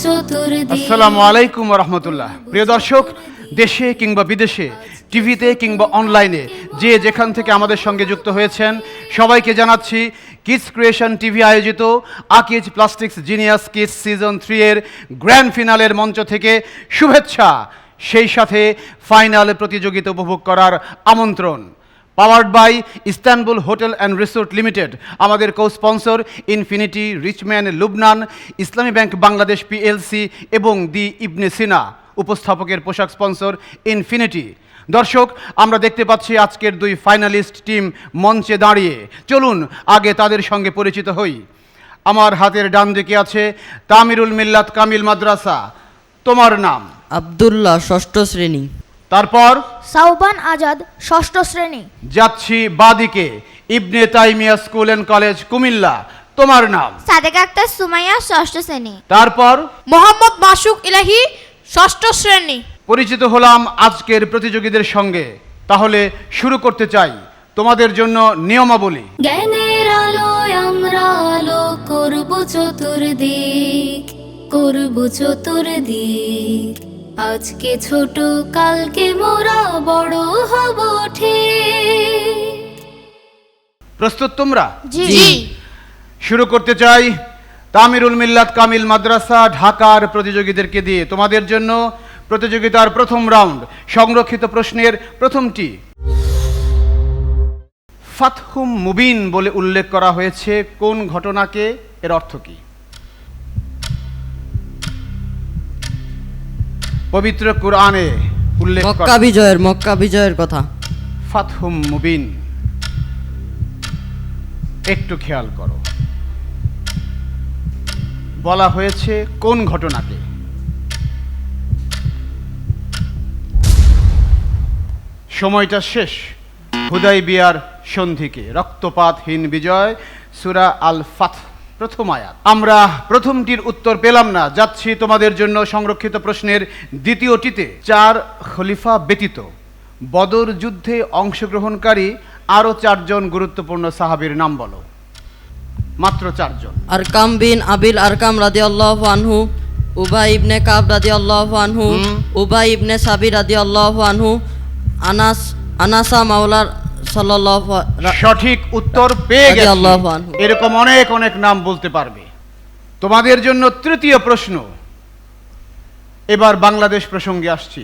চতুর্দিক। আসসালামু আলাইকুম ওয়া রাহমাতুল্লাহ। প্রিয় দর্শক, দেশে কিংবা বিদেশে, টিভিতে কিংবা অনলাইনে যে যেখান থেকে আমাদের সঙ্গে যুক্ত হয়েছেন সবাইকে জানাচ্ছি কিডস ক্রিয়েশন টিভি আয়োজিত Akij plastics genius kids season 3 এর গ্র্যান্ড ফিনালের মঞ্চ থেকে শুভেচ্ছা, সেই সাথে ফাইনাল প্রতিযোগিতা উপভোগ করার আমন্ত্রণ। Powered by Istanbul hotel and resort limited, আমাদের co sponsor Infinity, Richman Lubnan, Islami Bank Bangladesh PLC এবং দি ইবনে সিনা। উপস্থাপকের পোশাক স্পন্সর ইনফিনিটি। দর্শক, আমরা দেখতে পাচ্ছি আজকের দুই ফাইনালিস্ট টিম মঞ্চে দাঁড়িয়ে। চলুন আগে তাদের সঙ্গে পরিচিত হই। আমার হাতের ডান দিকে আছে তামিরুল মিল্লাত কামিল মাদ্রাসা। তোমার নাম? আব্দুল্লাহ, ষষ্ঠ শ্রেণী। তারপর সাউবান আজাদ, ষষ্ঠ শ্রেণী। যাচ্ছি বাদিকে, ইবনে Taimiya school and college Comilla. তোমার নাম? সাদেক আক্তার সুমাইয়া, ষষ্ঠ শ্রেণী। তারপর মোহাম্মদ মাসুক ইলাহি, ষষ্ঠ শ্রেণী। পরিচিত হলাম আজকের প্রতিযোগীদের সঙ্গে। তাহলে শুরু করতে চাই। তোমাদের জন্য নিয়মাবলী। জ্ঞানের আলোয় আমরা আলো করব চতুর্দিক, করব চতুর্দিক। আজকে ছোট, কালকে মোরা বড় হব ঠিক। প্রস্তুত তোমরা? জি। শুরু করতে চাই তামিরুল মিল্লাত কামিল মাদ্রাসা ঢাকার প্রতিযোগীদেরকে দিয়ে। তোমাদের জন্য প্রতিযোগিতার প্রথম রাউন্ড। সংরক্ষিত প্রশ্নের প্রথমটি, ফাতহুম মুবিন বলে উল্লেখ করা হয়েছে কোন ঘটনাকে? এর অর্থ কি? পবিত্র কুরআনে উল্লেখ করা মক্কা বিজয়ের কথা। ফাতহুম মুবিন, একটু খেয়াল করো, বলা হয়েছে কোন ঘটনাকে? সময়টা শেষ। হুদাইবিয়ার সন্ধিকে, রক্তপাতহীন বিজয়, সূরা আল ফাত, প্রথম আয়াত। আমরা প্রথমটির উত্তর পেলাম না। যাচ্ছি তোমাদের জন্য সংরক্ষিত প্রশ্নের দ্বিতীয়টিতে। 4 খলিফা ব্যতীত বদর যুদ্ধে অংশগ্রহণকারী আরও 4 জন গুরুত্বপূর্ণ সাহাবীর নাম বলো। মাত্র 4 জন। আরকাম বিন আবিল আরকাম রাদিয়াল্লাহু আনহু, উবাই ইবনে কাব রাদিয়াল্লাহু আনহু, উবাই ইবনে সাবি রাদিয়াল্লাহু আনহু, আনাসা মাওলা সাল্লাল্লাহু সঠিক উত্তর পেয়ে গেছি। রাদিয়াল্লাহু আনহু। এরকম অনেক অনেক নাম বলতে পারবে। তোমাদের জন্য তৃতীয় প্রশ্ন। এবার বাংলাদেশ প্রসঙ্গে আসছি।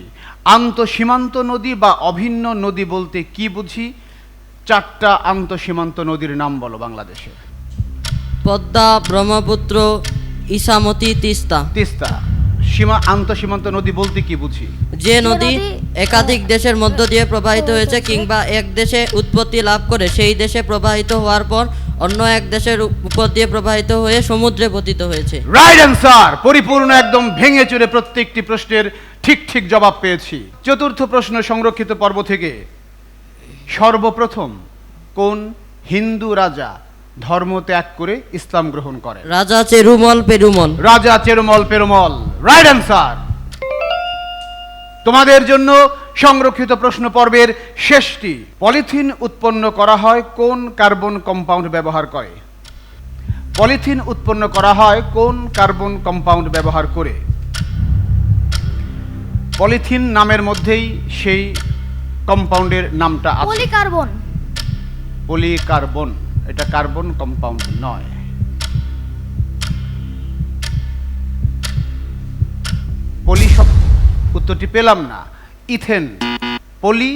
আন্তঃসীমান্ত নদী বা অভিন্ন নদী বলতে কি বুঝি? 4টা আন্তঃসীমান্ত নদীর নাম বলো বাংলাদেশে। পদ্মা, ব্রহ্মপুত্র, ইসামতি, তিস্তা। তিস্তা। আন্তঃসীমান্ত নদী বলতে কি বুঝি? যে নদী একাধিক দেশের মধ্য দিয়ে প্রবাহিত হয়েছে কিংবা এক দেশে উৎপত্তি লাভ করে সেই দেশে প্রবাহিত হওয়ার পর অন্য এক দেশের উপর দিয়ে প্রবাহিত হয়ে সমুদ্রে পতিত হয়েছে। Right answer. পরিপূর্ণ, একদম ভেঙে চুরে প্রত্যেকটি প্রশ্নের ঠিক ঠিক জবাব পেয়েছি। চতুর্থ প্রশ্ন সংরক্ষিত পর্ব থেকে। সর্বপ্রথম কোন হিন্দু রাজা ধর্ম ত্যাগ করে ইসলাম গ্রহণ করেন? রাজা চেরুমল পেরুমল। রাজা চেরুমল পেরুমল, রাইট অ্যান্সার। তোমাদের জন্য সংরক্ষিত প্রশ্ন পর্বের শেষটি। পলিথিন উৎপন্ন করা হয় কোন কার্বন কম্পাউন্ড ব্যবহার করে? পলিথিন উৎপন্ন করা হয় কোন কার্বন কম্পাউন্ড ব্যবহার করে? পলিথিন নামের মধ্যেই সেই কম্পাউন্ডের নামটা আছে। পলিকার্বন। পলিকার্বন, এটা কার্বন কম্পাউন্ড নয়। পলি সব উত্তরটি পেলাম না। ইথেন, পলি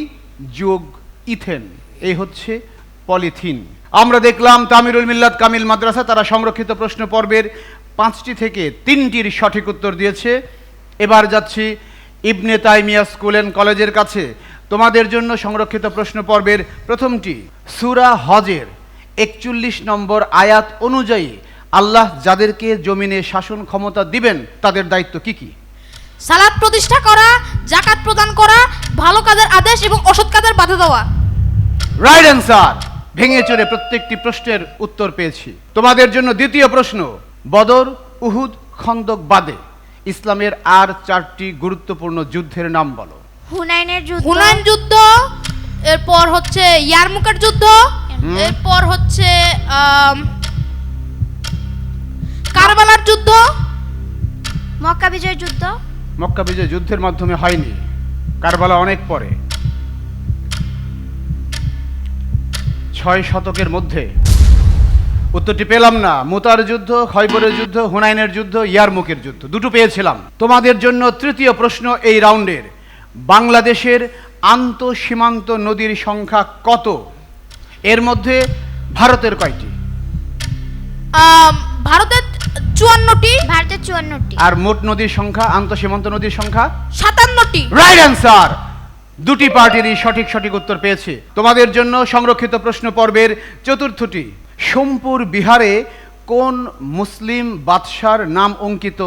যোগ ইথেন, এই হচ্ছে পলিথিন। আমরা দেখলাম তামিরুল মিল্লাত কামিল মাদ্রাসা তারা সংরক্ষিত প্রশ্ন পর্বের 5টি থেকে 3টির সঠিক উত্তর দিয়েছে। এবার যাচ্ছি ইবনে তাইমিয়া স্কুল অ্যান্ড কলেজের কাছে। তোমাদের জন্য সংরক্ষিত প্রশ্ন পর্বের প্রথমটি। সূরা হজের 41 নম্বর আয়াত অনুযায়ী আল্লাহ যাদেরকে জমিনে শাসন ক্ষমতা দিবেন তাদের দায়িত্ব কি কি? সালাত প্রতিষ্ঠা করা, যাকাত প্রদান করা, ভালো কাজের আদেশ এবং অসৎ কাজের বাধা দেওয়া। Right answer. ভেঙে চড়ে প্রত্যেকটি প্রশ্নের উত্তর পেয়েছি। তোমাদের জন্য দ্বিতীয় প্রশ্ন। বদর, উহুদ, খন্দক বাদে ইসলামের আর 4টি গুরুত্বপূর্ণ যুদ্ধের নাম বলো। হুনাইনের যুদ্ধ। হুনাইন যুদ্ধ, এরপর হচ্ছে ইয়ারমুকের যুদ্ধ, এরপর হচ্ছে কারবালার যুদ্ধ, মক্কা বিজয় যুদ্ধ। মক্কা বিজয় যুদ্ধের মাধ্যমে হয়নি, কারবালা অনেক পরে। 6 শতকের মধ্যে। উত্তরটি পেলাম না। মুতার যুদ্ধ, খয়বরের যুদ্ধ, হুনাইনের যুদ্ধ, ইয়ারমুকের যুদ্ধ, দুটো পেয়েছিলাম। তোমাদের জন্য তৃতীয় প্রশ্ন এই রাউন্ডের। বাংলাদেশের আন্তঃসীমান্ত নদীর সংখ্যা কত? এর মধ্যে ভারতের কয়টি? ভারতের 54টি, ভারতের 54টি। আর মোট নদীর সংখ্যা, আন্তঃসীমান্ত নদীর সংখ্যা? 57টি। Right answer. দুটি পার্টিরই সঠিক উত্তর পেয়েছে। তোমাদের জন্য সংরক্ষিত প্রশ্ন পর্বের চতুর্থটি। সোমপুর বিহারে কোন মুসলিম বাদশার নাম অঙ্কিত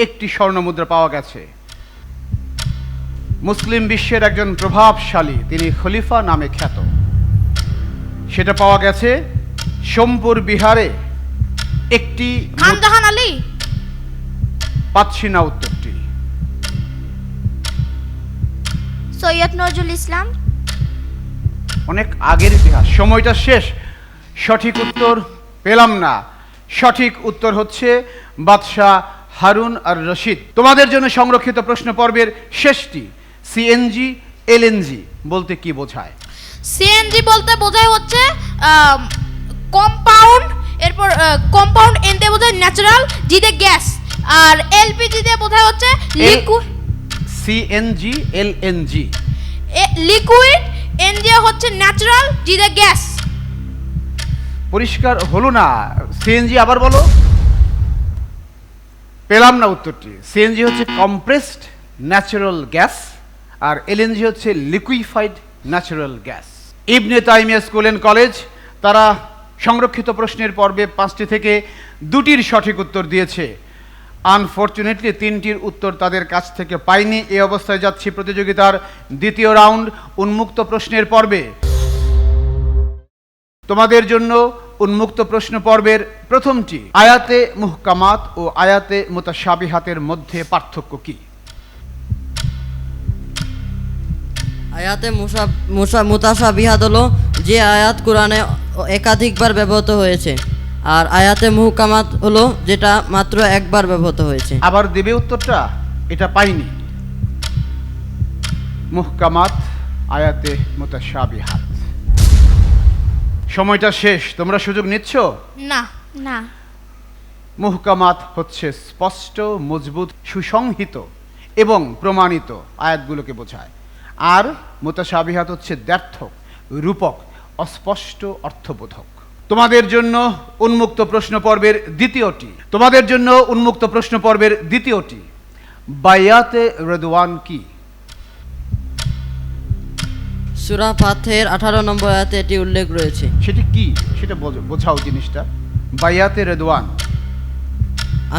একটি স্বর্ণমুদ্রা পাওয়া গেছে? মুসলিম বিশ্বের একজন প্রভাবশালী, তিনি খলিফা নামে খ্যাত। সেটা পাওয়া গেছে সোমপুর বিহারে। একটি খানজাহান আলী। পাচ্ছি না উত্তরটি। সৈয়দ নজরুল ইসলাম। অনেক আগের ইতিহাস। সময়টা শেষ। সঠিক উত্তর পেলাম না। সঠিক উত্তর হচ্ছে বাদশাহ হারুন আর রশিদ। তোমাদের জন্য সংরক্ষিত প্রশ্ন পর্বের শেষটি। সিএনজি এলএনজি বলতে কি বোঝায়? সিএনজি বলতে বোঝায় হচ্ছে কম্পাউন্ড, এরপর কম্পাউন্ড এন দিয়ে বোঝায় ন্যাচারাল, জি দিয়ে গ্যাস, আর এলপিজি দিয়ে বোঝায় হচ্ছে liquid. CNG LNG. Liquid, N দিয়ে হচ্ছে ন্যাচারাল, জি দিয়ে গ্যাস। পরিষ্কার হলো না। সিএনজি আবার বলো। পেলাম না উত্তরটি। সিএনজি হচ্ছে কম্প্রেসড ন্যাচারাল গ্যাস, আর এলএনজি হচ্ছে liquefied natural gas. Ibn Taimiya school and college, তারা সংরক্ষিত প্রশ্নের পর্বে 5টি থেকে 2টির সঠিক উত্তর দিয়েছে। আনফরচুনেটলি 3টির উত্তর তাদের কাছ থেকে পাইনি। এই অবস্থায় যাচ্ছি প্রতিযোগিতার দ্বিতীয় রাউন্ড, উন্মুক্ত প্রশ্নের পর্বে। তোমাদের জন্য উন্মুক্ত প্রশ্ন পর্বের প্রথমটি। আয়াতে মুহকামাত ও আয়াতে মুতাশাবিহাতের মধ্যে পার্থক্য কি? আয়াতে মুতাশাবিহাত হলো যে আয়াত কোরআনে একাধিকবার ব্যবহৃত হয়েছে, আর আয়াতে মুহকামাত হলো যেটা মাত্র একবার ব্যবহৃত হয়েছে। আবার দেবে উত্তরটা? এটা পাইনি। মুহকামাত, আয়াতে মুতাশাবিহাত। সময়টা শেষ। তোমরা সুযোগ নিচ্ছ? না। না। মুহকামাত হচ্ছে স্পষ্ট, মজবুত, সুসংহিত এবং প্রমাণিত আয়াতগুলোকে বোঝায়। আর মুতাশাবিহাত হচ্ছে দ্ব্যর্থক, রূপক, অস্পষ্ট, অর্থবোধক। তোমাদের জন্য উন্মুক্ত প্রশ্ন পর্বের দ্বিতীয়টি। বায়াতে রিদওয়ান কি? সূরা ফাতহের 18 নম্বর আয়াতে এটি উল্লেখ রয়েছে। সেটি কি? সেটা বোঝাও জিনিসটা। বায়াতে রিদওয়ান।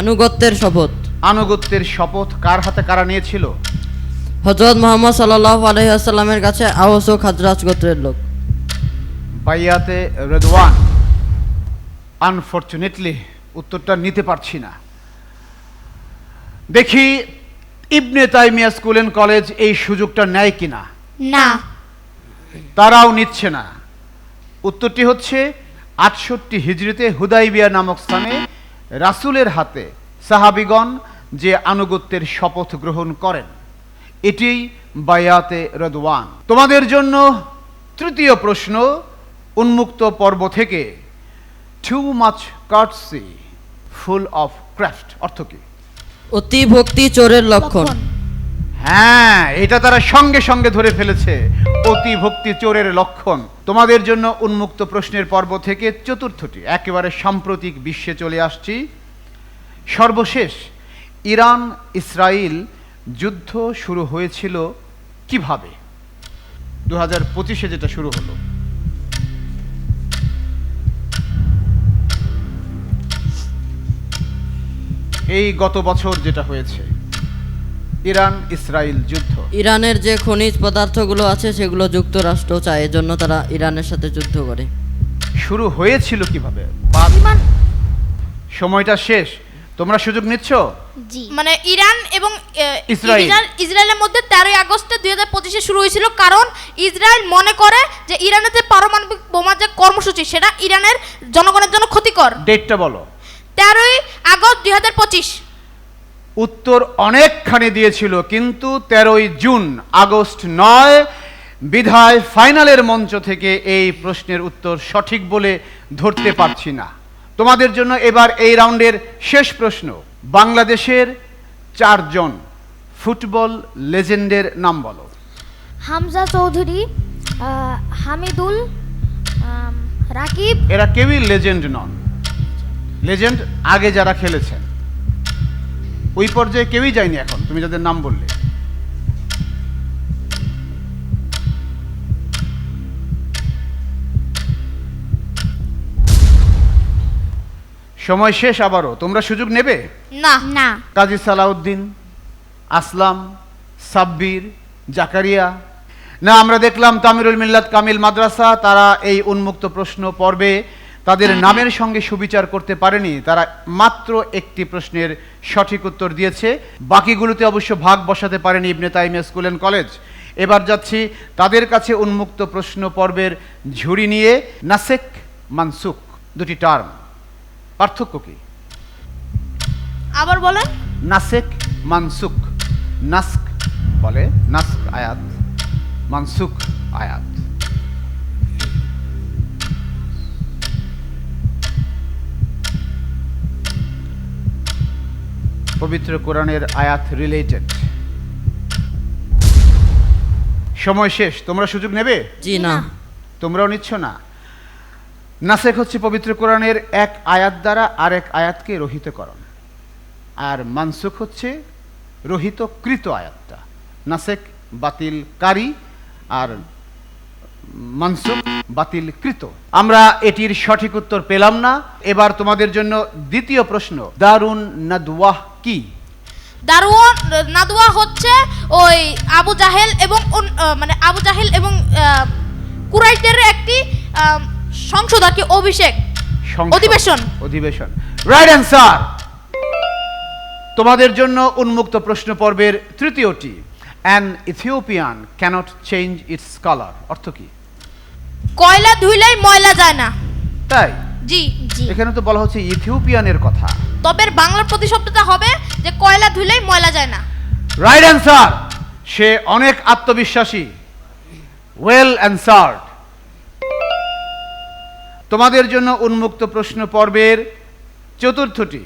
আনুগত্যের শপথ। আনুগত্যের শপথ কার হাতে কারা নিয়েছিল? হযরত মুহাম্মদ সাল্লাল্লাহু আলাইহি ওয়াসাল্লামের কাছে আওস ও খাজরাজ গোত্রের লোক। বাইয়াতে রিদওয়ান। আনফরচুনেটলি উত্তরটা নিতে পারছি না। দেখি ইবনে তাইমিয়া স্কুল অ্যান্ড কলেজ এই সুযোগটা নেয় কিনা। না। তারাও নিচ্ছে না। উত্তরটি হচ্ছে 68 হিজরিতে হুদাইবিয়া নামক স্থানে রাসূলের হাতে সাহাবীগণ যে আনুগত্যের শপথ গ্রহণ করেন, এটিই বায়াতে রিদওয়ান। তোমাদের জন্য তৃতীয় প্রশ্ন, উন্মুক্ত পর্ব থেকে। Too much কার্টসি, full of craft অর্থ কি? অতি ভক্তি চোরের লক্ষণ। হ্যাঁ, এটা তারা সঙ্গে সঙ্গে ধরে ফেলেছে। অতি ভক্তি চোরের লক্ষণ। তোমাদের জন্য উন্মুক্ত প্রশ্নের পর্ব থেকে চতুর্থটি। একেবারে সাম্প্রতিক বিশ্বে চলে আসছি। সর্বশেষ, ইরান ইসরায়েল যুদ্ধ শুরু হয়েছিল কিভাবে? 2025-এ যেটা শুরু হলো। এই গত বছর যেটা হয়েছে, ইরান ইসরায়েল যুদ্ধ। ইরানের যে খনিজ পদার্থগুলো আছে সেগুলো যুক্তরাষ্ট্র চায়, এজন্য তারা ইরানের সাথে যুদ্ধ করে। শুরু হয়েছিল কিভাবে? সময়টা শেষ। তোমরা সুযোগ নিচ্ছ? জি। মানে ইরান এবং ইসরায়েলের মধ্যে 13 আগস্ট 2025-এ শুরু হয়েছিল, কারণ ইসরায়েল মনে করে যে ইরানের যে পারমাণবিক বোমা যে কর্মসূচি সেটা ইরানের জনগণের জন্য ক্ষতিকর। ডেটটা বলো। 13 আগস্ট 2025। উত্তর অনেকখানি দিয়েছিল, কিন্তু 13ই জুন আগস্ট নয়, বিধায় ফাইনালের মঞ্চ থেকে এই প্রশ্নের উত্তর সঠিক বলে ধরতে পারছি না। তোমাদের জন্য এবার এই রাউন্ডের শেষ প্রশ্ন। বাংলাদেশের 4 জন ফুটবল লেজেন্ডের নাম বলো। হামজা চৌধুরী, হামিদুল, রাকিব। এরা কেউই লেজেন্ড নন। লেজেন্ড আগে যারা খেলেছেন, ওই পর্যায়ে কেউই যায়নি এখন তুমি যাদের নাম বললে। সময় শেষ আবারও, তোমরা সুযোগ নেবে? না। না। কাজী সালাউদ্দিন, আসলাম, সাব্বির, জাকারিয়া। না, আমরা দেখলাম তামিরুল মিল্লাত কামিল মাদ্রাসা, তারা এই উন্মুক্ত প্রশ্ন পর্বে তাদের নামের সঙ্গে সুবিচার করতে পারেনি। তারা মাত্র একটি প্রশ্নের সঠিক উত্তর দিয়েছে, বাকিগুলোতে অবশ্য ভাগ বসাতে পারেনি ইবনে তাইমিয়া স্কুল অ্যান্ড কলেজ। এবার যাচ্ছি তাদের কাছে উন্মুক্ত প্রশ্ন পর্বের ঝুড়ি নিয়ে। নাসেক, মানসুক দুটি টার্ম, পার্থক্য কি? আবার বলেন। নাসেক, মানসুক। নাস্ক বলে নাস্ক আয়াত, মানসুক আয়াত। পবিত্র কোরআনের আয়াত রিলেটেড। সময় শেষ, তোমরা সুযোগ নেবে? জি না। তোমরাও নিচ্ছ না। নাসেক হচ্ছে পবিত্র কোরআনের এক আয়াত দ্বারা আরেক আয়াতকে রহিতকরণ, আর মানসুখ হচ্ছে রহিতকৃত আয়াতটা। নাসেক বাতিলকারী আর মানসুখ বাতিলকৃত। আমরা এটির সঠিক উত্তর পেলাম না। এবার তোমাদের জন্য দ্বিতীয় প্রশ্ন। দারুন নাদওয়াহ কি? দারুন নাদওয়া হচ্ছে ওই আবু জাহেল এবং আবু জাহেল এবং কুরাইশদের একটি সংসদ আর কি, অভিষেক, অধিবেশন। অধিবেশন, রাইট অ্যান্সার। তোমাদের জন্য উন্মুক্ত প্রশ্ন পর্বের তৃতীয়টি। An Ethiopian can't change its colour, অর্থ কি? কয়লা ধুইলেই ময়লা যায় না। তাই? জি। জি। এখানে তো বলা হচ্ছে ইথিওপিয়ানের কথা। তবে বাংলা প্রতিশব্দটা হবে যে কয়লা ধুইলেই ময়লা যায় না। Right answer. সে অনেক আত্মবিশ্বাসী। Well answered. তোমাদের জন্য উন্মুক্ত প্রশ্ন পর্বের চতুর্থটি।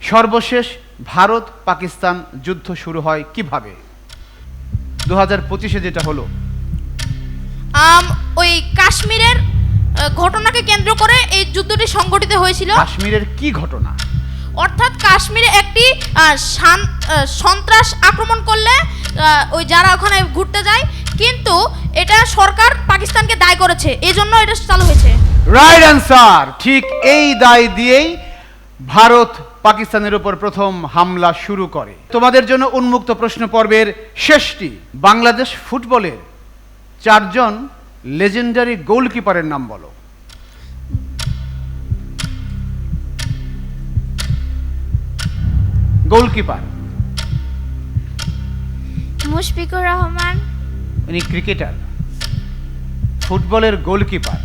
সর্বশেষ ভারত পাকিস্তান যুদ্ধ শুরু হয় কিভাবে? 2025-এ যেটা হলো। ওই কাশ্মীরের ঘটনাকে কেন্দ্র করে এই যুদ্ধটি সংগঠিত হয়েছিল। কাশ্মীরের কি ঘটনা? অর্থাৎ কাশ্মীরে একটি সন্ত্রাস আক্রমণ করলে ওই যারা ওখানে ঘুরতে যায়, কিন্তু এটা সরকার পাকিস্তানকে দায় করেছে, এই জন্য এটা চালু হয়েছে। Right answer. ঠিক এই দায় দিয়েই ভারত পাকিস্তানের উপর প্রথম হামলা শুরু করে। তোমাদের জন্য উন্মুক্ত প্রশ্ন পর্বের শেষটি। বাংলাদেশ ফুটবলের 4 জন লেজেন্ডারি গোলকিপারের নাম বলো। গোলকিপার। মুশফিকুর রহমান। ইনি ক্রিকেটার, ফুটবলের গোলকিপার।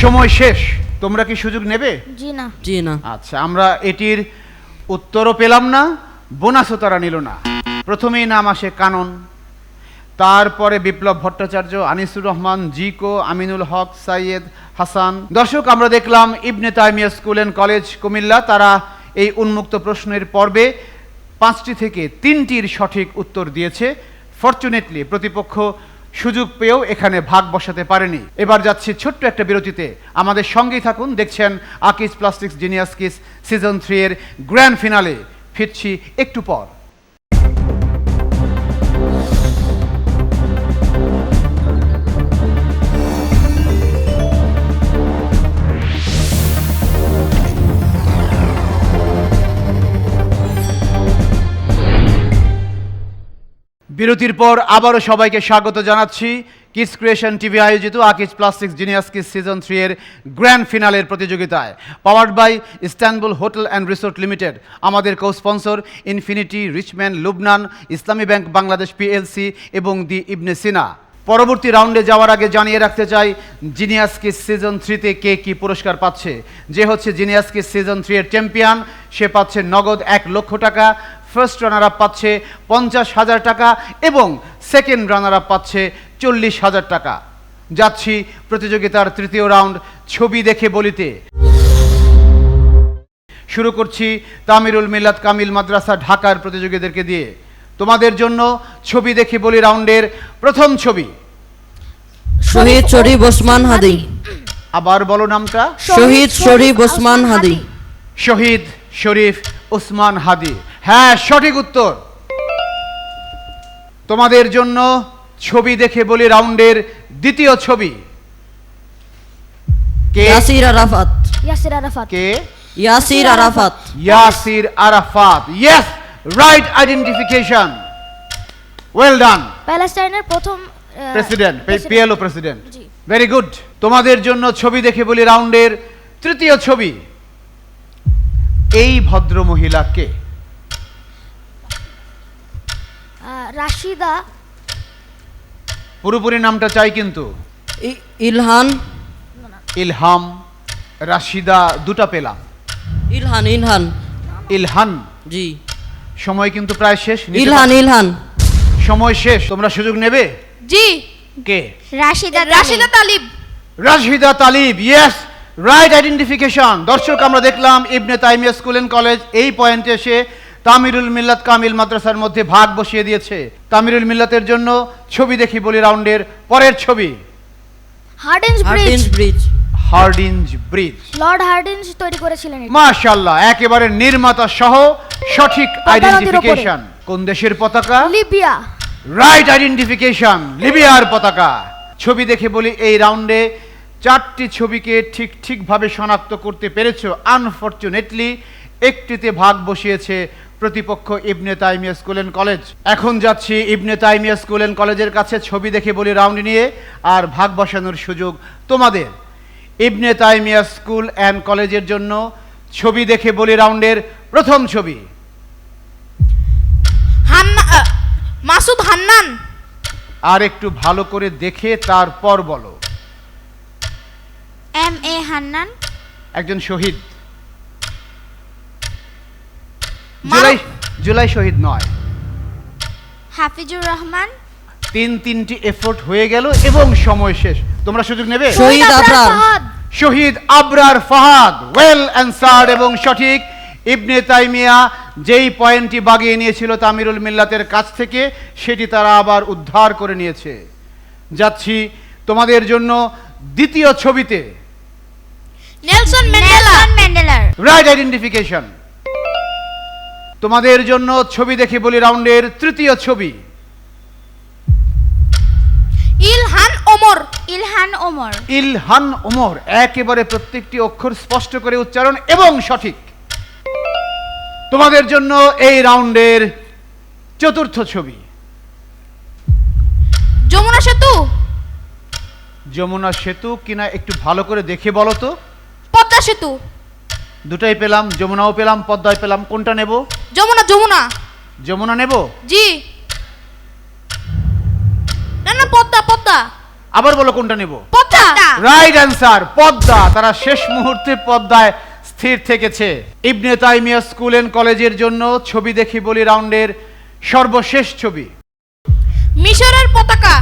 সময় শেষ, তোমরা কি সুযোগ নেবে? জি না। জি না। আচ্ছা, আমরা এটির উত্তরও পেলাম না, বোনাসও তারা নিল না। প্রথমেই নাম আসে কানন, তারপরে বিপ্লব ভট্টাচার্য, আনিসুর রহমান, জিকো, আমিনুল হক, সাইয়েদ হাসান। দর্শক, আমরা দেখলাম Ibn Taimiya school and college Comilla, তারা এই উন্মুক্ত প্রশ্নের পর্বে 5টি থেকে 3টির সঠিক উত্তর দিয়েছে। ফরচুনেটলি প্রতিপক্ষ সুযোগ পেয়েও এখানে ভাগ বসাতে পারেনি। এবার যাচ্ছি ছোট্ট একটা বিরতিতে, আমাদের সঙ্গেই থাকুন। দেখছেন Akij plastics genius kids season 3 এর গ্র্যান্ড ফিনালে। ফিরছি একটু পর। বিরতির পর আবারও সবাইকে স্বাগত জানাচ্ছি কিডস ক্রিয়েশন টিভি আয়োজিত Akij plastics genius kids season 3 এর গ্র্যান্ড ফিনালের প্রতিযোগিতায়। Powered by Istanbul hotel and resort limited, আমাদের co sponsor Infinity, Richman, Lubnan, Islami Bank Bangladesh PLC এবং দি ইবনে সিনা। পরবর্তী রাউন্ডে যাওয়ার আগে জানিয়ে রাখতে চাই জিনিয়াস কিস সিজন 3-তে কে কি পুরস্কার পাচ্ছে। যে হচ্ছে জিনিয়াস কিস সিজন 3 এর চ্যাম্পিয়ন, সে পাচ্ছে নগদ 1 লক্ষ টাকা, ফার্স্ট রানার আপ পাচ্ছে 50,000 টাকা এবং সেকেন্ড রানার আপ পাচ্ছে 40,000 টাকা। যাচ্ছি প্রতিযোগিতার তৃতীয় রাউন্ড, ছবি দেখে বলিতে। শুরু করছি তামিরুল মিল্লাত কামিল মাদ্রাসা ঢাকার প্রতিযোগীদেরকে দিয়ে। তোমাদের জন্য ছবি দেখে বলি রাউন্ডের প্রথম ছবি। শহীদ শরীফ ওসমান হাদি। আবার বলো নামটা। শহীদ শরীফ ওসমান হাদি। শহীদ শরীফ ওসমান হাদি, হ্যাঁ সঠিক উত্তর। তোমাদের জন্য ছবি দেখে বলি রাউন্ডের দ্বিতীয় ছবি। কে? Yasser Arafat. Yasser Arafat. কে? Yasser Arafat. Yasser Arafat, yes, right identification, well done. প্যালেস্টাইনের প্রথম প্রেসিডেন্ট, পিএলও প্রেসিডেন্ট, জি। Very good. তোমাদের জন্য ছবি দেখে বলি রাউন্ডের তৃতীয় ছবি। এই ভদ্র মহিলা কে? রাশিদা। পুরোপুরি নামটা চাই কিন্তু। ইলহান। ইলহাম, রাশিদা, দুটা পেলাম। ইলহান। ইলহান। ইলহান, জি। সময় কিন্তু প্রায় শেষ। নিতে ইলহান। পারো। ইলহান। সময় শেষ, তোমরা সুযোগ নেবে। জি। কে? Rashida. Rashida Tlaib. Rashida Tlaib, yes, right identification. দর্শক, আমরা দেখলাম Ibn Taimiya school and college এই পয়েন্টে এসে তামিরুল মিল্লাত কামিল মাদ্রাসার মধ্যে ভাগ বসিয়ে দিয়েছে। তামিরুল মিল্লাতের জন্য ছবি দেখি বলি রাউন্ডের পরের ছবি। Hardinge Hardinge bridge. Bridge. Hardinge bridge, Lord Hardinge তৈরি করেছিলেন এটা। মাশাআল্লাহ, একেবারে নির্মাতা সহ সঠিক পতাকা নদীর আইডেন্টিফিকেশন। কোন দেশের পতাকা? লিবিয়া। রাইট আইডেন্টিফিকেশন, লিবিয়ার পতাকা। ছবি দেখে বলি এই রাউন্ডে 4টি ছবিকে ঠিকভাবে শনাক্ত করতে পেরেছো। আনফরচুনেটলি একটিতে ভাগ বসিয়েছে প্রতিপক্ষ ইবনে তাইমিয়া স্কুল অ্যান্ড কলেজ। এখন যাচ্ছি ইবনে তাইমিয়া স্কুল অ্যান্ড কলেজের কাছে ছবি দেখে বলি রাউন্ড নিয়ে, আর ভাগ বসানোর সুযোগ তোমাদের। ইবনে তাইমিয়া স্কুল অ্যান্ড কলেজের জন্য ছবি দেখে বলি রাউন্ডের প্রথম ছবি। মাসুদ হান্নান। আর একটু ভালো করে দেখে তারপর বলো। MA হান্নান। একজন শহীদ। জুলাই শহীদ নয়। হাফিজুর রহমান। তিনটি এফোর্ট হয়ে গেল এবং সময় শেষ। তোমরা সুযোগ নেবে। শহীদ আবরার। ফাহাদ। শহীদ আবরার ফাহাদ, ওয়েল অ্যান্সার্ড এবং সঠিক। ইবনে তাইমিয়া যেই পয়েন্টটি বাগিয়ে নিয়েছিল তামিরুল মিল্লাতের কাছ থেকে, সেটি তারা আবার উদ্ধার করে নিয়েছে। যাচ্ছি তোমাদের জন্য দ্বিতীয় ছবিতে। Nelson Mandela. Right identification. তোমাদের জন্য ছবি দেখে বলি রাউন্ডের তৃতীয় ছবি। Ilhan Omar. Ilhan Omar. Ilhan Omar, একেবারে প্রত্যেকটি অক্ষর স্পষ্ট করে উচ্চারণ এবং সঠিক। তোমাদের জন্য এই রাউন্ডের চতুর্থ ছবি। যমুনা সেতু। যমুনা সেতু কিনা একটু ভালো করে দেখে বলো তো। পদ্মা সেতু। দুটাই পেলাম, যমুনাও পেলাম, পদ্মায় পেলাম, কোনটা নেব? যমুনা। যমুনা। যমুনা নেব? জি। না না, পদ্মা। পদ্মা। আবার বলো কোনটা নেব? পদ্মা। Right answer, Padma. তারা শেষ মুহূর্তে পদ্মায় স্থির থেকেছে। ইবনে তাইমিয়া স্কুল অ্যান্ড কলেজের জন্য ছবি দেখি বলি রাউন্ডের সর্বশেষ ছবি। মিশরের পতাকা।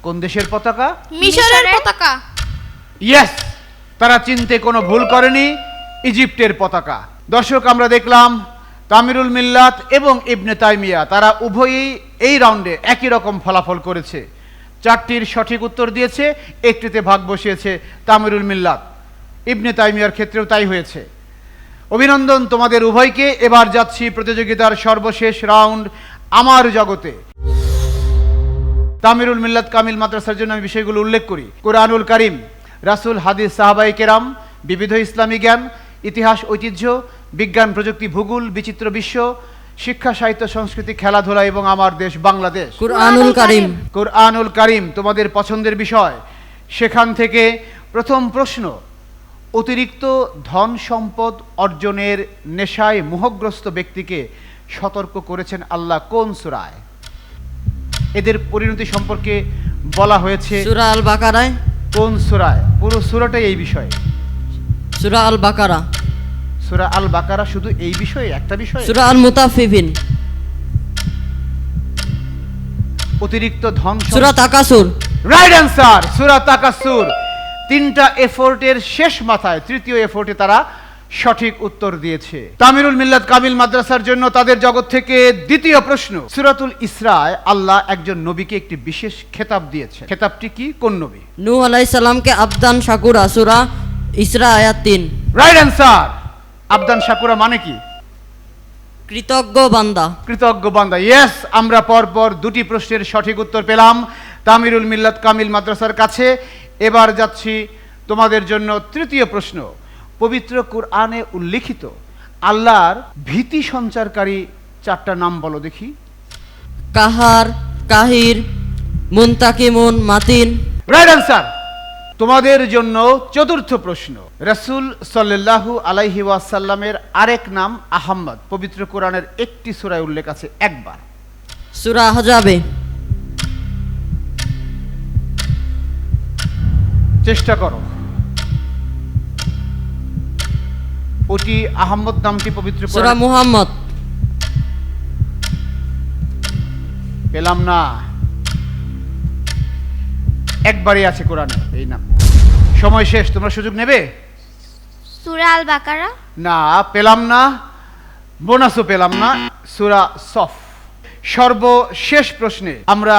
কোন দেশের পতাকা? মিশরের পতাকা। ইয়েস, তারা চিনতে কোনো ভুল করেনি, ইজিপ্টের পতাকা। দর্শক, আমরা দেখলাম তামিরুল মিল্লাত এবং ইবনে তাইমিয়া তারা উভয়ই এই রাউন্ডে একই রকম ফলাফল করেছে। 4টির সঠিক উত্তর দিয়েছে, একটিতে ভাগ বসিয়েছে তামিরুল মিল্লাত। ইবনে তাইমিয়ার ক্ষেত্রেও তাই হয়েছে। অভিনন্দন তোমাদের উভয়কে। এবার যাচ্ছি প্রতিযোগিতার সর্বশেষ রাউন্ড, আমার জগতে। তামিরুল মিল্লাত কামিল মাদ্রাসার জন্য আমি বিষয়গুলো উল্লেখ করি। কোরআনুল কারীম, রাসূল, হাদিস, সাহাবায়ে কেরাম, বিবিধ ইসলামী জ্ঞান, ইতিহাস, ঐতিহ্য, বিজ্ঞান, প্রযুক্তি, ভূগোল, বিচিত্র বিশ্ব, শিক্ষা, সাহিত্য, সংস্কৃতি, খেলাধুলা এবং আমার দেশ বাংলাদেশ। কুরআনুল কারীম। কোরআনুল কারীম তোমাদের পছন্দের বিষয়। সেখান থেকে প্রথম প্রশ্ন, অতিরিক্ত ধন সম্পদ অর্জনের নেশায় মোহগ্রস্ত ব্যক্তিকে সতর্ক করেছেন আল্লাহ কোন সূরায়? এদের পরিণতি সম্পর্কে বলা হয়েছে সূরা আল বাকারায়, কোন সূরায়? পুরো সূরাটাই এই বিষয়ে। সূরা আল বাকারা, সূরা আল বাকারা শুধু এই বিষয়ে, একটা বিষয়? সূরা আল মুতাফফিফিন, অতিরিক্ত ধন সূরা তাকাসুর, রাইট অ্যান্সার সূরা তাকাসুর। তিনটা এফোর্টের শেষ মাথায় তৃতীয় এফোর্টে তারা সঠিক উত্তর দিয়েছে। তামিরুল মিল্লাত কামিল মাদ্রাসার জন্য তাদের জগৎ থেকে দ্বিতীয় প্রশ্ন। সূরাতুল ইসরায় আল্লাহ একজন নবীকে একটি বিশেষ খেতাব দিয়েছে, খেতাবটি কি, কোন নবী? নূহ আলাইহিস সালামকে আবদান শাকুরা, সূরা ইসরা আয়াত 3। Right answer. আবদান শাকুরা মানে কি? কৃতজ্ঞ বান্দা। কৃতজ্ঞ বান্দা। ইয়েস, আমরা পরপর দুটি প্রশ্নের সঠিক উত্তর পেলাম তামিরুল মিল্লাত কামিল মাদ্রাসার কাছে। এবার যাচ্ছি তোমাদের জন্য তৃতীয় প্রশ্ন। পবিত্র কুরআনে উল্লিখিত আল্লাহর ভীতি সঞ্চারকারী চারটা নাম বলো দেখি। কাহার, কাহির, মুনতাকিমুন, মাতিন। Right answer. তোমাদের জন্য চতুর্থ প্রশ্ন। রাসূল সাল্লাল্লাহু আলাইহি ওয়াসাল্লামের আরেক নাম আহমদ পবিত্র কোরআনের একটি সূরায় উল্লেখ আছে একবার। সূরা আহজাবে। চেষ্টা করো। ওটি আহমদ নামটি পবিত্র সূরা কোরআন মুহাম্মদ। পেলাম না। একবারই আছে কোরআনে এই নাম। সময় শেষ, তোমরা সুযোগ নেবে? সূরা আল বাকারা। না, পেলাম না। বোনাসও পেলাম না। সূরা সফ। সর্বশেষ প্রশ্নে আমরা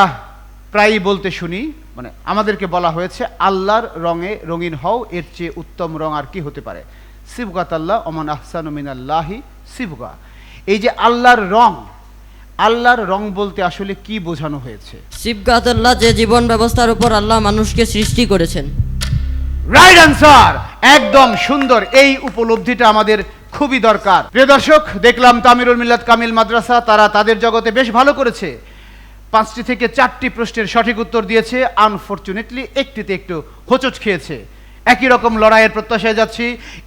প্রায়ই বলতে শুনি, মানে আমাদেরকে বলা হয়েছে আল্লাহর রঙে রঙিন হও, এর চেয়ে উত্তম রং আর কি হতে পারে? সিবগাত আল্লাহ ওমান আহসানু মিনাল্লাহি সিবগা। এই যে আল্লাহর রং, আল্লাহর রং বলতে আসলে কি বোঝানো হয়েছে? সিবগাতুল্লাহ, যে জীবন ব্যবস্থার উপর আল্লাহ মানুষকে সৃষ্টি করেছেন। Right answer. একদম সুন্দর। এই উপলব্ধিটা আমাদের খুবই দরকার। প্রিয় দর্শক, দেখলাম তামিরুল মিল্লাত কামিল মাদ্রাসা তারা তাদের জগতে বেশ ভালো করেছে। 5টি থেকে 4টি প্রশ্নের সঠিক উত্তর দিয়েছে। আনফরচুনেটলি একটিতে একটু হোঁচট খেয়েছে। একই রকম লড়াইয়ের প্রত্যাশায় যাচ্ছি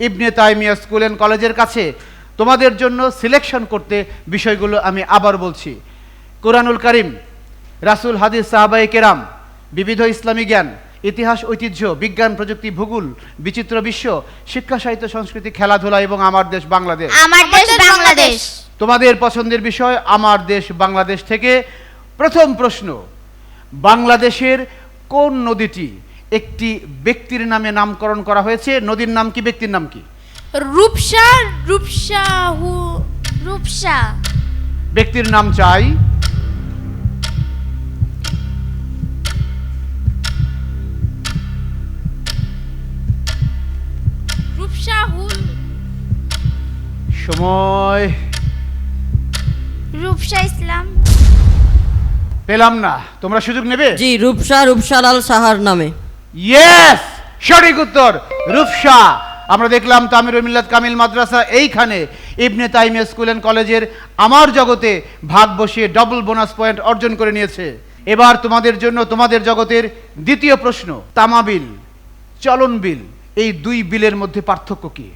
ইবনে তাইমিয়া স্কুল অ্যান্ড কলেজের কাছে। তোমাদের জন্য সিলেকশন করতে বিষয়গুলো আমি আবার বলছি। কোরআনুল কারিম, রাসূল, হাদিস, সাহাবায়ে কেরাম, বিবিধ ইসলামী জ্ঞান, ইতিহাস, ঐতিহ্য, বিজ্ঞান, প্রযুক্তি, ভূগোল, বিচিত্র বিশ্ব, শিক্ষা, সাহিত্য, সংস্কৃতি, খেলাধুলা এবং আমার দেশ বাংলাদেশ। আমার দেশ বাংলাদেশ। তোমাদের পছন্দের বিষয় আমার দেশ বাংলাদেশ থেকে প্রথম প্রশ্ন। বাংলাদেশের কোন নদীটি একটি ব্যক্তির নামে নামকরণ করা হয়েছে? নদীর নাম কি, ব্যক্তির নাম কি? রূপসা, রূপসাহু, রূপসা। ব্যক্তির নাম চাই। রূপসাহুল, সময় রূপসা ইসলাম। পেলাম না। তোমরা সুযোগ নেবে? জি, রূপসা, রূপসালাল সাহার নামে। ইয়েস, সঠিক উত্তর রূপসা। আমরা দেখলাম তামিরুল মিল্লাত কামিল মাদ্রাসা এইখানে ইবনে তাইমিয়া স্কুল অ্যান্ড কলেজের আমার জগতে ভাগ বসিয়ে ডবল বোনাস পয়েন্ট অর্জন করে নিয়েছে। এবার তোমাদের জন্য তোমাদের জগতের দ্বিতীয় প্রশ্ন। তামাবিল, চলন বিল, এই দুই বিলের মধ্যে পার্থক্য কি?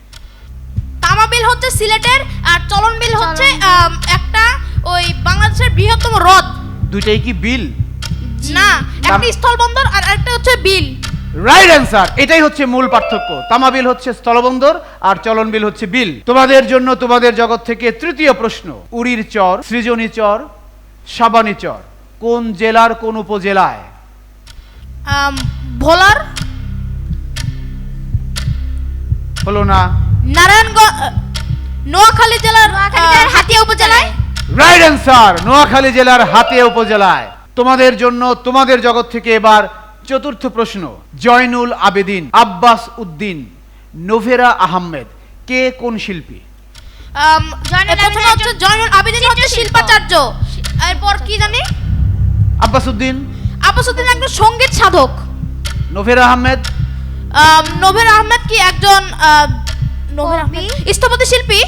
তামাবিল হচ্ছে সিলেটের, আর চলন বিল হচ্ছে একটা ওই বাংলাদেশের বৃহত্তম হ্রদ। দুইটাই কি বিল? না, একটা স্থলবন্দর আর একটা হচ্ছে বিল। Right answer. এটাই হচ্ছে মূল পার্থক্য। তামাবিল হচ্ছে স্থলবন্দর আর চলন বিল হচ্ছে বিল। তোমাদের জন্য তোমাদের জগৎ থেকে তৃতীয় প্রশ্ন। উড়ির চর, সৃজনী চর, সাবানী চর কোন জেলার কোন উপজেলায়? ভোলার, হলো না। নারায়ণগঞ্জ, নোয়াখালী জেলার হাতিয়া উপজেলায়। Right answer. নোয়াখালী জেলার হাতিয়া উপজেলায়। তোমাদের জন্য তোমাদের জগৎ থেকে এবার চতুর্থ প্রশ্ন। জয়নুল আবেদিন, আব্বাস উদ্দিন, নোভেরা আহমেদ কে কোন শিল্পী? প্রথমে হচ্ছে জয়নুল আবেদিন হচ্ছে শিল্পাচার্য। এরপর কি জানি? আব্বাস উদ্দিন। আব্বাস উদ্দিন একজন সঙ্গীত সাধক। নোভেরা আহমেদ? নোভের আহমেদ কি একজন স্থপতি শিল্পী?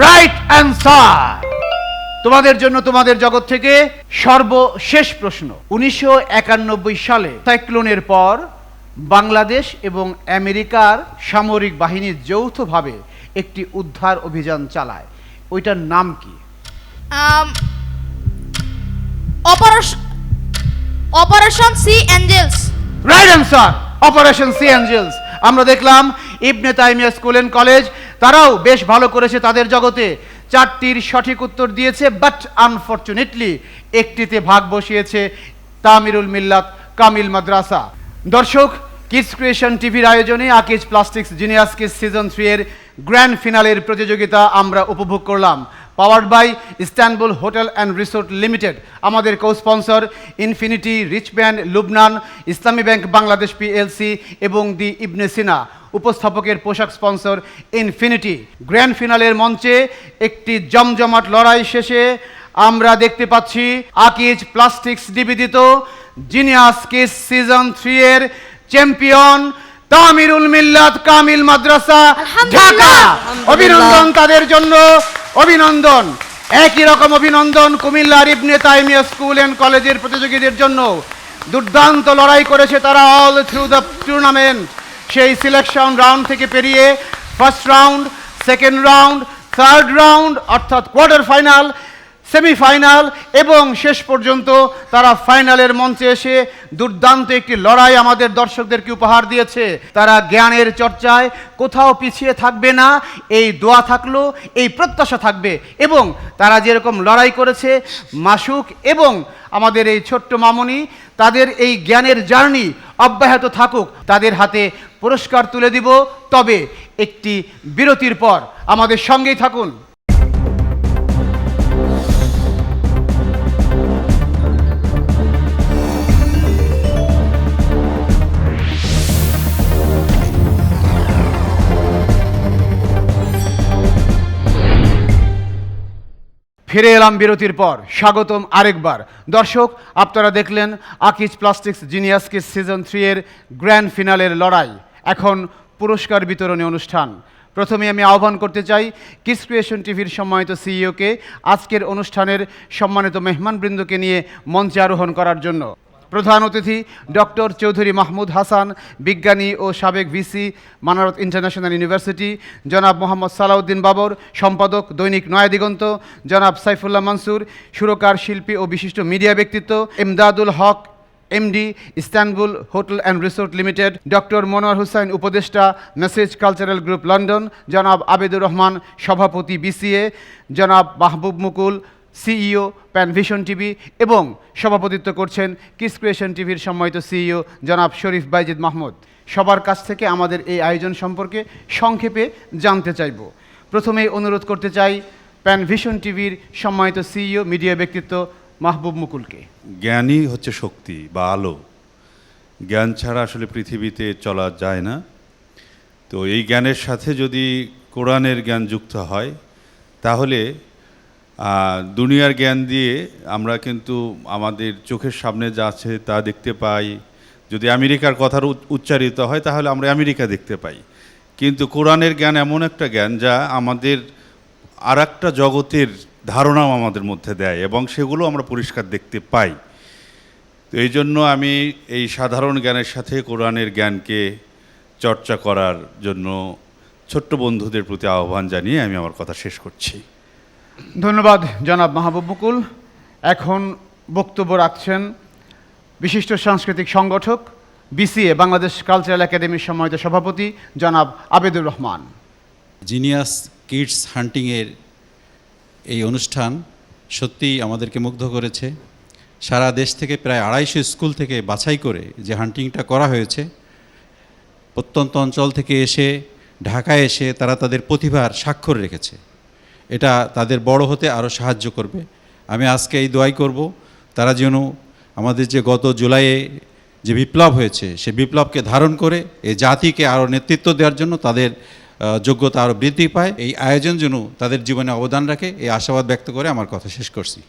Right answer. তোমাদের জন্য তোমাদের জগৎ থেকে সর্বশেষ প্রশ্ন। 1991 সালে সাইক্লোনের পর বাংলাদেশ এবং আমেরিকার সামরিক বাহিনী যৌথভাবে একটি উদ্ধার অভিযান চালায়, ওইটার নাম কি? Operation sea angels. Right answer, operation sea angels. আমরা দেখলাম Ibn Taimiya school and college তারাও বেশ ভালো করেছে তাদের জগতে, 4টির সঠিক উত্তর দিয়েছে, বাট আনফরচুনেটলি একটিতে ভাগ বসিয়েছে তামিরুল মিল্লাত কামিল মাদ্রাসা। দর্শক, কিডস ক্রিয়েশন টিভির আয়োজনে Akij plastics genius kids season 3 এর গ্র্যান্ড ফিনালের প্রতিযোগিতা আমরা উপভোগ করলাম, powered by Istanbul hotel and resort limited. আমাদের co sponsor Infinity, rich band, Lubnan, Islami Bank Bangladesh PLC এবং দি ইবনে সিনা। উপস্থাপকের পোশাক স্পন্সর ইনফিনিটি। গ্র্যান্ড ফিনালের মঞ্চে একটি জমজমাট লড়াই শেষে আমরা দেখতে পাচ্ছি আকিজ প্লাস্টিক্স নিবেদিত জিনিয়াস কিডস সিজন 3 এর চ্যাম্পিয়ন তামিরুল মিল্লাত কামিল মাদ্রাসা ঢাকা। অভিনন্দন তাদের জন্য, অভিনন্দন। একই রকম অভিনন্দন কুমিল্লার ইবনে তাইমিয়া স্কুল অ্যান্ড কলেজের প্রতিযোগীদের জন্য। দুর্দান্ত লড়াই করেছে তারা অল থ্রু দ্য টুর্নামেন্ট। সেই সিলেকশন রাউন্ড থেকে পেরিয়ে first round, second round, third round অর্থাৎ কোয়ার্টার ফাইনাল, সেমিফাইনাল এবং শেষ পর্যন্ত তারা ফাইনালের মঞ্চে এসে দুর্দান্ত একটি লড়াই আমাদের দর্শকদেরকে উপহার দিয়েছে। তারা জ্ঞানের চর্চায় কোথাও পিছিয়ে থাকবে না, এই দোয়া থাকলো, এই প্রত্যাশা থাকবে। এবং তারা যেরকম লড়াই করেছে, মাসুক এবং আমাদের এই ছোট্ট মামুনি, তাদের এই জ্ঞানের জার্নি অব্যাহত থাকুক। তাদের হাতে পুরস্কার তুলে দিব, তবে একটি বিরতির পর। আমাদের সঙ্গেই থাকুন। ফিরে এলাম বিরতির পর, স্বাগতম আরেকবার। দর্শক, আপনারা দেখলেন Akij plastics genius kids season 3 এর গ্র্যান্ড ফিনালের লড়াই। এখন পুরস্কার বিতরণী অনুষ্ঠান। প্রথমে আমি আহ্বান করতে চাই কিডস ক্রিয়েশন টিভির সম্মানিত সিইওকে আজকের অনুষ্ঠানের সম্মানিত মেহমানবৃন্দকে নিয়ে মঞ্চে আরোহণ করার জন্য। প্রধান অতিথি ডক্টর চৌধুরী মাহমুদ হাসান, বিজ্ঞানী ও সাবেক ভিসি, মানারত ইন্টারন্যাশনাল ইউনিভার্সিটি। জনাব মোহাম্মদ সালাউদ্দিন বাবর, সম্পাদক দৈনিক নয়া দিগন্ত। জনাব সাইফুল্লাহ মনসুর, সুরকার, শিল্পী ও বিশিষ্ট মিডিয়া ব্যক্তিত্ব। Emdadul Haque, MD, Istanbul hotel and resort limited. Doctor Monowar Hossain, উপদেষ্টা, মেসেজ কালচারাল গ্রুপ লন্ডন। জনাব আবেদুর রহমান, সভাপতি বিসিএ। জনাব মাহবুব মুকুল, সিইও প্যানভিশন টিভি এবং সভাপতিত্ব করছেন কিডস ক্রিয়েশন টিভির সম্মানিত সিইও জনাব শরীফ বাইজিদ মাহমুদ। সবার কাছ থেকে আমাদের এই আয়োজন সম্পর্কে সংক্ষেপে জানতে চাইব। প্রথমেই অনুরোধ করতে চাই প্যানভিশন টিভির সম্মানিত সিইও, মিডিয়া ব্যক্তিত্ব মাহবুব মুকুলকে। জ্ঞানই হচ্ছে শক্তি বা আলো। জ্ঞান ছাড়া আসলে পৃথিবীতে চলা যায় না। তো এই জ্ঞানের সাথে যদি কোরআনের জ্ঞান যুক্ত হয়, তাহলে দুনিয়ার জ্ঞান দিয়ে আমরা কিন্তু আমাদের চোখের সামনে যা আছে তা দেখতে পাই। যদি আমেরিকার কথার উচ্চারিত হয়, তাহলে আমরা আমেরিকা দেখতে পাই। কিন্তু কোরআনের জ্ঞান এমন একটা জ্ঞান যা আমাদের আর একটা জগতের ধারণাও আমাদের মধ্যে দেয় এবং সেগুলো আমরা পরিষ্কার দেখতে পাই। তো এই জন্য আমি এই সাধারণ জ্ঞানের সাথে কোরআনের জ্ঞানকে চর্চা করার জন্য ছোট্ট বন্ধুদের প্রতি আহ্বান জানিয়ে আমি আমার কথা শেষ করছি। ধন্যবাদ জনাব মাহবুব মুকুল। এখন বক্তব্য রাখছেন বিশিষ্ট সাংস্কৃতিক সংগঠক, বিসিএ বাংলাদেশ কালচারাল একাডেমির সম্মানিত সভাপতি জনাব আবেদুর রহমান। জিনিয়াস কিডস হান্টিংয়ের এই অনুষ্ঠান সত্যিই আমাদেরকে মুগ্ধ করেছে। সারা দেশ থেকে প্রায় 250 স্কুল থেকে বাছাই করে যে হান্টিংটা করা হয়েছে, প্রত্যন্ত অঞ্চল থেকে এসে ঢাকায় এসে তারা তাদের প্রতিভার স্বাক্ষর রেখেছে। এটা তাদের বড় হতে আরও সাহায্য করবে। আমি আজকে এই দোয়াই করব, তারা যেন আমাদের যে গত জুলাইয়ে যে বিপ্লব হয়েছে, সে বিপ্লবকে ধারণ করে এই জাতিকে আরও নেতৃত্ব দেওয়ার জন্য তাদের যোগ্যতা আরও বৃদ্ধি পায়। এই আয়োজন যেন তাদের জীবনে অবদান রাখে, এই আশাবাদ ব্যক্ত করে আমার কথা শেষ করছি।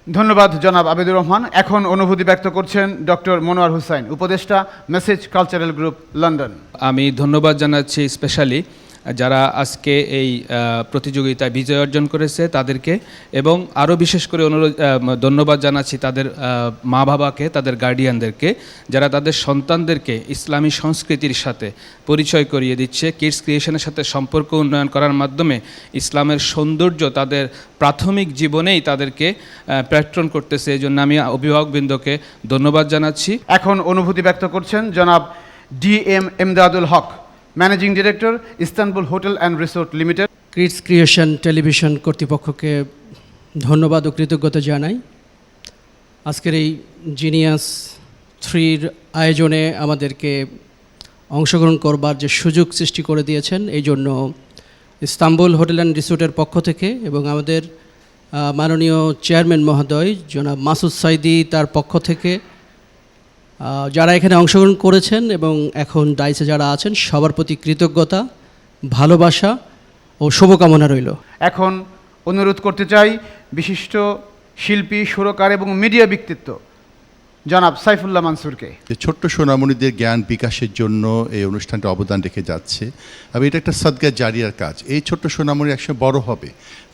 ধন্যবাদ জনাব আবেদুর রহমান। এখন অনুভূতি ব্যক্ত করছেন ডক্টর মনোয়ার হুসাইন, উপদেষ্টা, মেসেজ কালচারাল গ্রুপ লন্ডন। আমি ধন্যবাদ জানাচ্ছি স্পেশালি যারা আজকে এই প্রতিযোগিতায় বিজয় অর্জন করেছে তাদেরকে, এবং আরও বিশেষ করে ধন্যবাদ জানাচ্ছি তাদের মা বাবাকে, তাদের গার্ডিয়ানদেরকে, যারা তাদের সন্তানদেরকে ইসলামী সংস্কৃতির সাথে পরিচয় করিয়ে দিচ্ছে, কিডস ক্রিয়েশনের সাথে সম্পর্ক উন্নয়ন করার মাধ্যমে ইসলামের সৌন্দর্য তাদের প্রাথমিক জীবনেই তাদেরকে প্রেরণ করতেছে। এই জন্য আমি অভিভাবকবৃন্দকে ধন্যবাদ জানাচ্ছি। এখন অনুভূতি ব্যক্ত করছেন জনাব DM Emdadul Haque, managing director, Istanbul hotel and resort limited. Kids creation television কর্তৃপক্ষকে ধন্যবাদ ও কৃতজ্ঞতা জানাই। আজকের এই জিনিয়াস 3 আয়োজনে আমাদেরকে অংশগ্রহণ করবার যে সুযোগ সৃষ্টি করে দিয়েছেন, এই জন্য ইস্তানবুল হোটেল অ্যান্ড রিসোর্টের পক্ষ থেকে এবং আমাদের মাননীয় চেয়ারম্যান মহোদয় জনাব মাসুদ সাইদি তার পক্ষ থেকে, যারা এখানে অংশগ্রহণ করেছেন এবং এখন ডাইসে যারা আছেন, সবার প্রতি কৃতজ্ঞতা, ভালোবাসা ও শুভকামনা রইল। এখন অনুরোধ করতে চাই বিশিষ্ট শিল্পী, সুরকার এবং মিডিয়া ব্যক্তিত্ব জনাব সাইফুল্লাহ মানসুরকে। যে ছোট্ট সোনামণিদের জ্ঞান বিকাশের জন্য এই অনুষ্ঠানটা অবদান রেখে যাচ্ছে এবং এটা একটা সদকা জারিয়ার কাজ। এই ছোট্ট সোনামণি একসময় বড় হবে,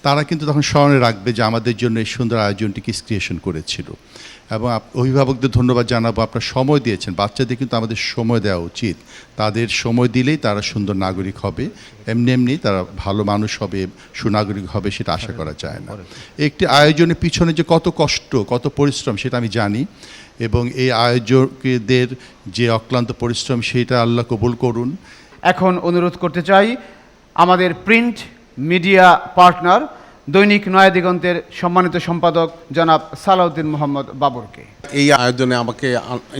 তারা কিন্তু তখন স্মরণে রাখবে যে আমাদের জন্য এই সুন্দর আয়োজনটি কিডস ক্রিয়েশন করেছিল। এবং অভিভাবকদের ধন্যবাদ জানাবো, আপনারা সময় দিয়েছেন। বাচ্চাদের কিন্তু আমাদের সময় দেওয়া উচিত, তাদের সময় দিলেই তারা সুন্দর নাগরিক হবে, এমনি এমনি তারা ভালো মানুষ হবে, সুনাগরিক হবে সেটা আশা করা যায় না। একটি আয়োজনের পিছনে যে কত কষ্ট, কত পরিশ্রম সেটা আমি জানি, এবং এই আয়োজকদের যে অক্লান্ত পরিশ্রম সেটা আল্লাহ কবুল করুন। এখন অনুরোধ করতে চাই আমাদের প্রিন্ট মিডিয়া পার্টনার দৈনিক নয়া দিগন্তের সম্মানিত সম্পাদক জনাব সালাউদ্দিন মোহাম্মদ বাবরকে। এই আয়োজনে আমাকে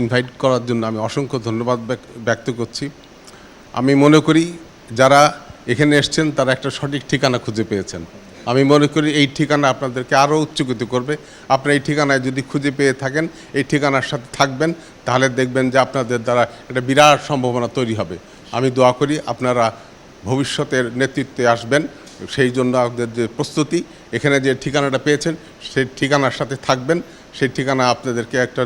ইনভাইট করার জন্য আমি অসংখ্য ধন্যবাদ ব্যক্ত করছি। আমি মনে করি যারা এখানে এসছেন তারা একটা সঠিক ঠিকানা খুঁজে পেয়েছেন। আমি মনে করি এই ঠিকানা আপনাদেরকে আরও উচ্চকিত করবে। আপনারা এই ঠিকানায় যদি খুঁজে পেয়ে থাকেন, এই ঠিকানার সাথে থাকবেন, তাহলে দেখবেন যে আপনাদের দ্বারা একটা বিরাট সম্ভাবনা তৈরি হবে। আমি দোয়া করি আপনারা ভবিষ্যতের নেতৃত্বে আসবেন, সেই জন্য আপনাদের যে প্রস্তুতি, এখানে যে ঠিকানাটা পেয়েছেন সেই ঠিকানার সাথে থাকবেন। সেই ঠিকানা আপনাদেরকে একটা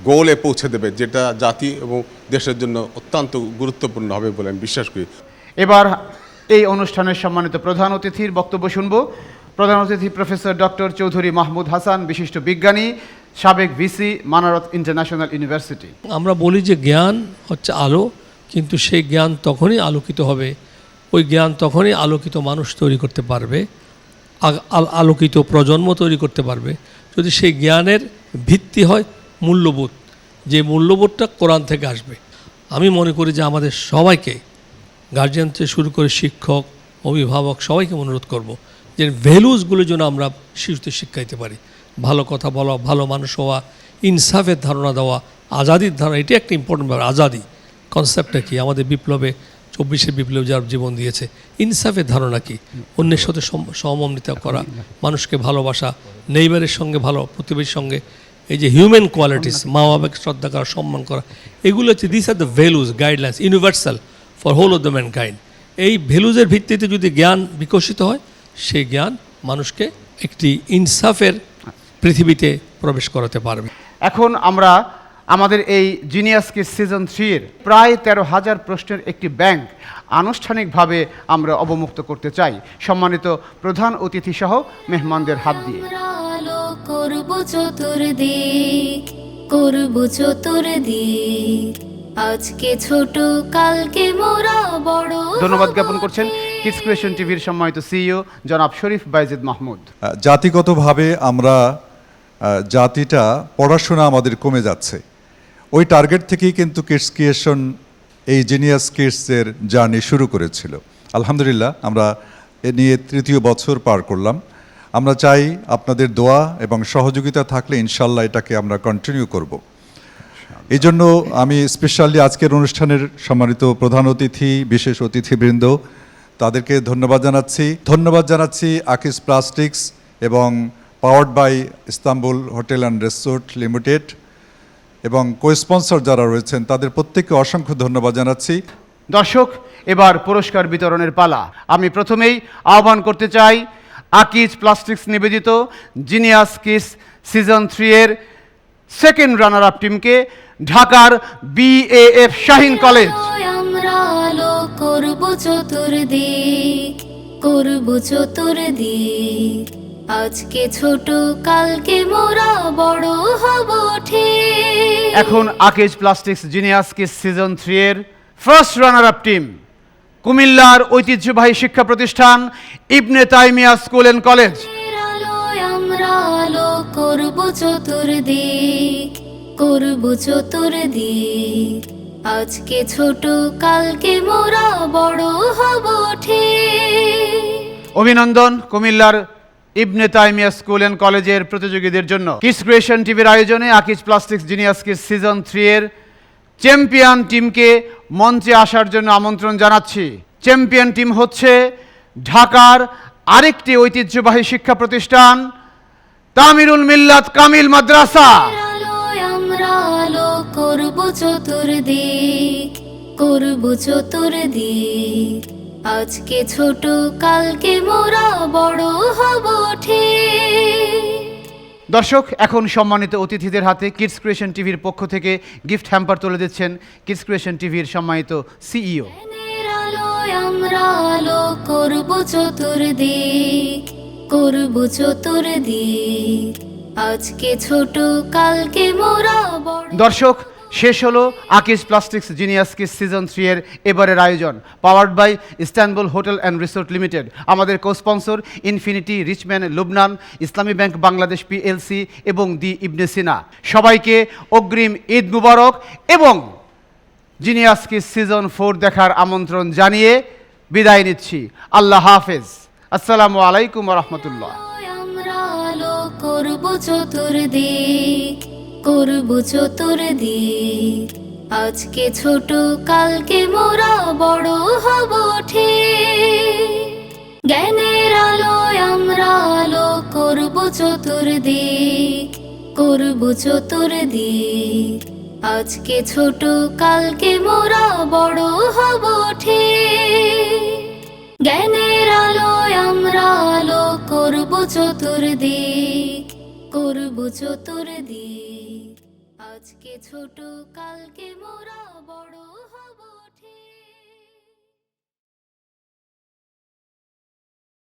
গোলে পৌঁছে দেবে, যেটা জাতি এবং দেশের জন্য অত্যন্ত গুরুত্বপূর্ণ হবে বলে আমি বিশ্বাস করি। এবার এই অনুষ্ঠানের সম্মানিত প্রধান অতিথির বক্তব্য শুনব। প্রধান অতিথি প্রফেসর ডক্টর চৌধুরী মাহমুদ হাসান, বিশিষ্ট বিজ্ঞানী, সাবেক ভিসি, মানারত ইন্টারন্যাশনাল ইউনিভার্সিটি। আমরা বলি যে জ্ঞান হচ্ছে আলো, কিন্তু সেই জ্ঞান তখনই আলোকিত হবে, ওই জ্ঞান তখনই আলোকিত মানুষ তৈরি করতে পারবে, আলোকিত প্রজন্ম তৈরি করতে পারবে, যদি সেই জ্ঞানের ভিত্তি হয় মূল্যবোধ, যে মূল্যবোধটা কোরআন থেকে আসবে। আমি মনে করি যে আমাদের সবাইকে, গার্জিয়ান থেকে শুরু করে শিক্ষক, অভিভাবক, সবাইকে অনুরোধ করব যে ভ্যালুসগুলো যেন আমরা শিশুদের শিক্ষা দিতে পারি। ভালো কথা বলা, ভালো মানুষ হওয়া, ইনসাফের ধারণা দেওয়া, আজাদির ধারণা, এটি একটা ইম্পর্টেন্ট ব্যাপার। আজাদি কনসেপ্টটা কি? আমাদের বিপ্লবে, 24শে বিপ্লব যার জীবন দিয়েছে, ইনসাফের ধারণা কি? অন্যের সাথে সমমন্বিতা করা, মানুষকে ভালোবাসা, নেইবারের সঙ্গে ভালো, প্রতিবেশীর সঙ্গে, এই যে হিউম্যান কোয়ালিটিস, মা বাবাকে শ্রদ্ধা করা, সম্মান করা, এগুলো হচ্ছে this are the values, guidelines, universal for whole of the mankind. এই ভ্যালুজের ভিত্তিতে যদি জ্ঞান বিকশিত হয়, সেই জ্ঞান মানুষকে একটি ইনসাফের পৃথিবীতে প্রবেশ করাতে পারবে। এখন আমরা আমাদের এই জিনিয়াস কিডস সিজন 3-এর প্রায় 13,000 প্রশ্নের একটি ব্যাংক আনুষ্ঠানিকভাবে আমরা অবমুক্ত করতে চাই সম্মানিত প্রধান অতিথি সহ মেহমানদের হাত দিয়ে। আলো করব চতুর্দিক, করব চতুর্দিক, আজকে ছোট কালকে মোরা বড়। ধন্যবাদ জ্ঞাপন করছেন কিডস ক্রিয়েশন টিভির সম্মানিত সিইও জনাব শরীফ বাইজিদ মাহমুদ। জাতিগতভাবে আমরা জাতিটা পড়াশোনা আমাদের কমে যাচ্ছে, ওই টার্গেট থেকেই কিন্তু কিডস ক্রিয়েশন এই জিনিয়াস কিডসের জার্নি শুরু করেছিল। আলহামদুলিল্লাহ আমরা এ নিয়ে 3য় বছর পার করলাম। আমরা চাই আপনাদের দোয়া এবং সহযোগিতা থাকলে ইনশাল্লাহ এটাকে আমরা কন্টিনিউ করব। এই জন্য আমি স্পেশালি আজকের অনুষ্ঠানের সম্মানিত প্রধান অতিথি, বিশেষ অতিথিবৃন্দ, তাদেরকে ধন্যবাদ জানাচ্ছি আকিস প্লাস্টিক্স এবং powered by Istanbul hotel and resort limited এবং কো-স্পন্সর যারা রয়েছেন তাদের প্রত্যেককে অসংখ্য ধন্যবাদ জানাচ্ছি। দর্শক, এবার পুরস্কার বিতরণের পালা। আমি প্রথমেই আহ্বান করতে চাই আকিজ প্লাস্টিক্স নিবেদিত জিনিয়াস কিডস সিজন 3-এর সেকেন্ড রানার আপ টিমকে, ঢাকার BAF শাহীন কলেজ। আমরা আলো করব চতুর্দিক, করব চতুর্দিক। আজকে ছোট কালকে মোরা বড় হব ঠিক। এখন Akij plastics genius kids season 3 এর ফার্স্ট রানার আপ টিম কুমিল্লার ঐতিহ্যবাহী শিক্ষা প্রতিষ্ঠান ইবনে তাইমিয়া স্কুল অ্যান্ড কলেজ। আলোয় আমরা আলো করব চতুর্দিক, করব চতুর্দিক। আজকে ছোট কালকে মোরা বড় হব ঠিক। অভিনন্দন কুমিল্লার ইবনে তাইমিয়া স্কুল অ্যান্ড কলেজের প্রতিযোগীদের জন্য। কিডস ক্রিয়েশন টিভির আয়োজনে Akij plastics genius kids season 3 এর চ্যাম্পিয়ন টিমকে মঞ্চে আসার জন্য আমন্ত্রণ জানাচ্ছি। চ্যাম্পিয়ন টিম হচ্ছে ঢাকার আরেকটি ঐতিহ্যবাহী শিক্ষা প্রতিষ্ঠান তামিরুল মিল্লাত কামিল মাদ্রাসা। আলোয় আমরা আলো করব চতুর্দিক, করব চতুর্দিক। আজকে ছোট কালকে মোরা বড় হব ঠিক। দর্শক, এখন সম্মানিত অতিথিদের হাতে কিডস ক্রিয়েশন টিভির পক্ষ থেকে গিফট হ্যাম্পার তুলে দিচ্ছেন কিডস ক্রিয়েশন টিভির সম্মানিত সিইও। আলোয় আমরা আলো করব চতুর্দিক, করব চতুর্দিক। আজকে ছোট কালকে মোরা বড়। দর্শক, শেষ হলো Akij plastics genius kids season 3 এর এবারের আয়োজন, powered by Istanbul hotel and resort limited. আমাদের co sponsor Infinity, Richman, Lubnan, Islami Bank Bangladesh PLC এবং দি ইবনে সিনা। সবাইকে অগ্রিম ঈদ মুবারক এবং জিনিয়াস কিস সিজন 4 দেখার আমন্ত্রণ জানিয়ে বিদায় নিচ্ছি। আল্লাহ হাফেজ। আসসালামু আলাইকুম ওয়া রাহমাতুল্লাহ। আমরা আলো করব চতুর্দিক, করব চতুর্দিক। আজকে ছোট কালকে মোরা বড় হব ঠিক। জ্ঞানের আলোয় আমরা আলো করব চতুর্দিক, করব চতুর্দিক। আজকে ছোট কালকে মোরা বড় হব ঠিক। জ্ঞানের আলোয় আমরা আলো করব চতুর্দিক, করব চতুর্দিক। আজকে ছোট কালকে মোরা